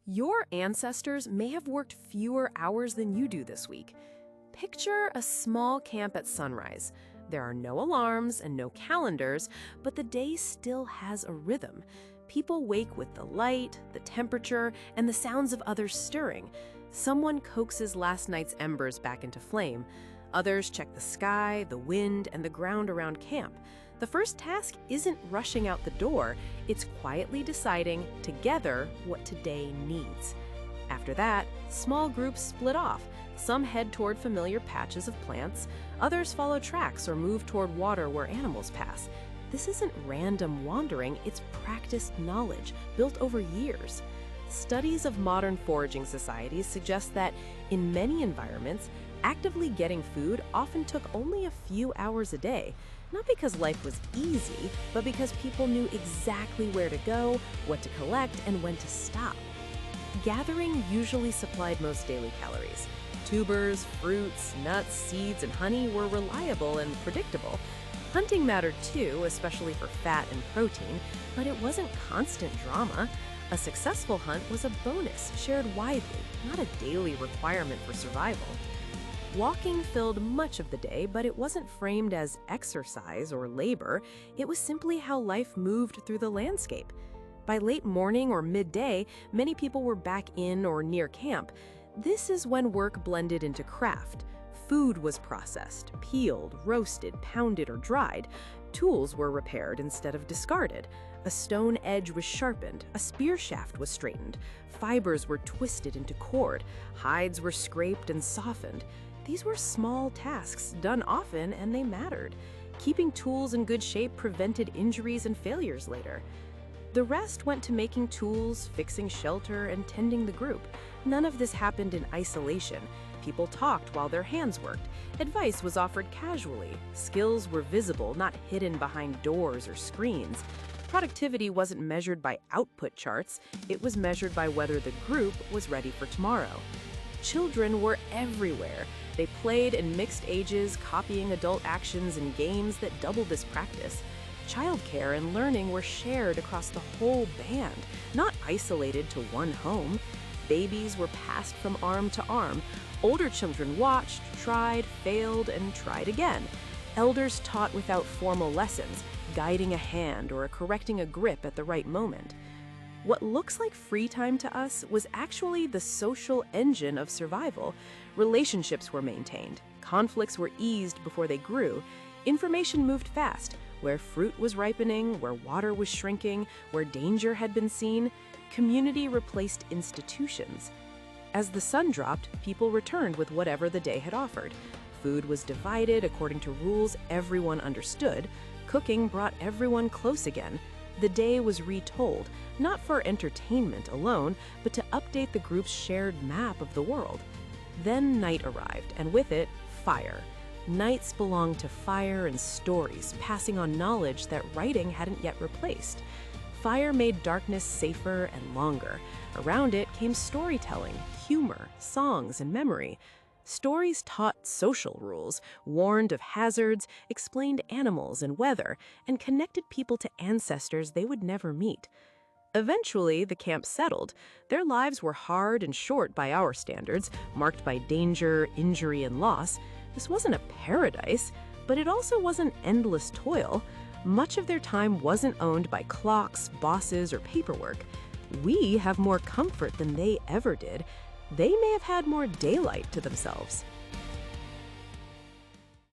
Your ancestors may have worked fewer hours than you do this week. Picture a small camp at sunrise. There are no alarms and no calendars, but the day still has a rhythm. People wake with the light, the temperature, and the sounds of others stirring. Someone coaxes last night's embers back into flame. Others check the sky, the wind, and the ground around camp. The first task isn't rushing out the door, it's quietly deciding, together, what today needs. After that, small groups split off. Some head toward familiar patches of plants, others follow tracks or move toward water where animals pass. This isn't random wandering, it's practiced knowledge, built over years. Studies of modern foraging societies suggest that, in many environments, actively getting food often took only a few hours a day, not because life was easy, but because people knew exactly where to go, what to collect, and when to stop. Gathering usually supplied most daily calories. Tubers, fruits, nuts, seeds, and honey were reliable and predictable. Hunting mattered too, especially for fat and protein, but it wasn't constant drama. A successful hunt was a bonus, shared widely, not a daily requirement for survival. Walking filled much of the day, but it wasn't framed as exercise or labor. It was simply how life moved through the landscape. By late morning or midday, many people were back in or near camp. This is when work blended into craft. Food was processed, peeled, roasted, pounded, or dried. Tools were repaired instead of discarded. A stone edge was sharpened, a spear shaft was straightened, fibers were twisted into cord, hides were scraped and softened. These were small tasks, done often, and they mattered. Keeping tools in good shape prevented injuries and failures later. The rest went to making tools, fixing shelter, and tending the group. None of this happened in isolation. People talked while their hands worked. Advice was offered casually. Skills were visible, not hidden behind doors or screens. Productivity wasn't measured by output charts. It was measured by whether the group was ready for tomorrow. Children were everywhere. They played in mixed ages, copying adult actions and games that doubled this practice. Childcare and learning were shared across the whole band, not isolated to one home. Babies were passed from arm to arm. Older children watched, tried, failed, and tried again. Elders taught without formal lessons, guiding a hand or correcting a grip at the right moment. What looks like free time to us was actually the social engine of survival. Relationships were maintained, conflicts were eased before they grew, information moved fast. Where fruit was ripening, where water was shrinking, where danger had been seen, community replaced institutions. As the sun dropped, people returned with whatever the day had offered. Food was divided according to rules everyone understood. Cooking brought everyone close again. The day was retold, not for entertainment alone, but to update the group's shared map of the world. Then night arrived, and with it, fire. Nights belonged to fire and stories, passing on knowledge that writing hadn't yet replaced. Fire made darkness safer and longer. Around it came storytelling, humor, songs, and memory. Stories taught social rules, warned of hazards, explained animals and weather, and connected people to ancestors they would never meet. Eventually, the camp settled. Their lives were hard and short by our standards, marked by danger, injury, and loss. This wasn't a paradise, but it also wasn't endless toil. Much of their time wasn't owned by clocks, bosses, or paperwork. We have more comfort than they ever did. They may have had more daylight to themselves.